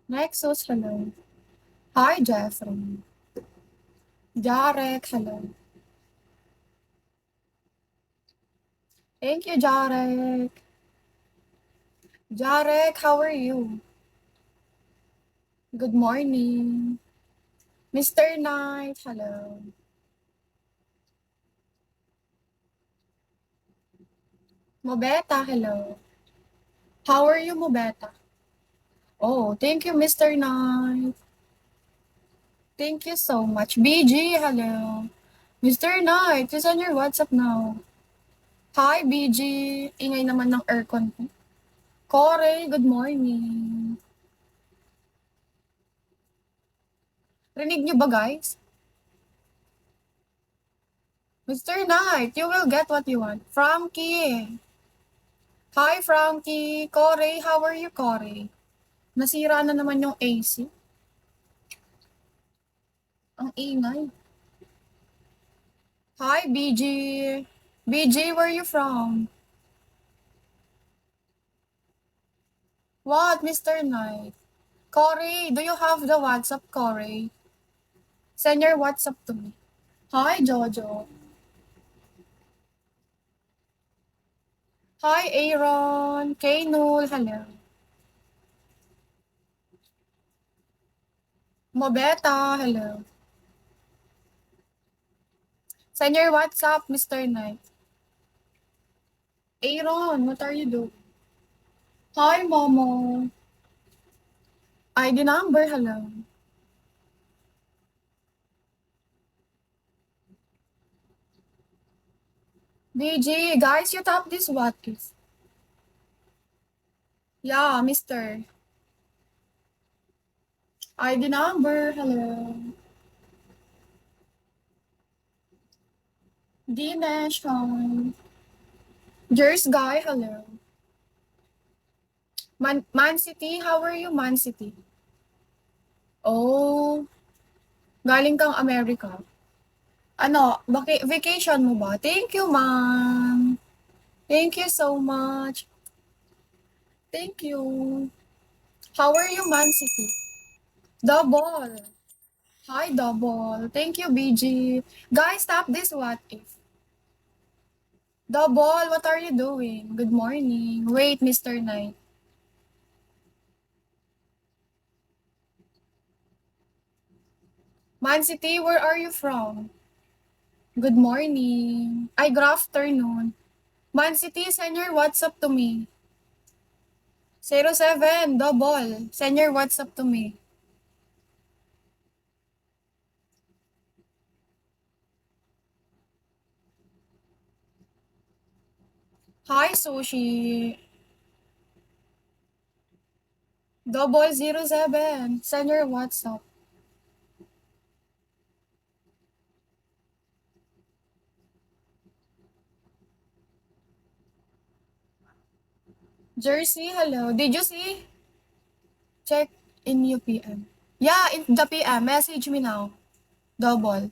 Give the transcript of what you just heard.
Nexus, hello. Hi, Jeffrey. Jarek, hello. Thank you, Jarek. Jarek, how are you? Good morning. Mr. Knight, hello. Mobeta, hello. How are you, Mobeta? Oh, thank you, Mr. Knight. Thank you so much. BG, hello. Mr. Knight, is on your WhatsApp now. Hi, BG. Ingay naman ng aircon ko. Corey, good morning. Rinig niyo ba, guys? Mr. Knight, you will get what you want. Frankie. Hi, Frankie. Corey, how are you, Corey? Nasira na naman yung AC. Ang ingay. Hi, BG. BG, where you from? What, Mr. Knight? Corey, do you have the WhatsApp, Corey? Send your WhatsApp to me. Hi, Jojo. Hi, Aaron. Kaynul, hello. Mobeta, hello. Send your WhatsApp, Mr. Knight. Aaron, what are you doing? Hi, Momo. ID number, hello. BG, guys, you tap this what is? Yeah, Mr. ID number, hello. Dinesh, hi. Jers guy, hello. Man City, how are you, Man City? Oh, galing kang Amerika. Ano, vacation mo ba? Thank you, ma'am. Thank you so much. Thank you. How are you, Man City? Double. Hi, double. Thank you, BG. Guys, tap this what if. Double, what are you doing? Good morning. Wait, Mr. Knight. Man City, where are you from? Good morning. Ay, good afternoon. Man City, send your WhatsApp to me. 07, double. Send your WhatsApp to me. Hi, Sushi. Double 07. Send your WhatsApp. Jersey, hello. Did you see? Check in UPM. Yeah, in the PM. Message me now. Double.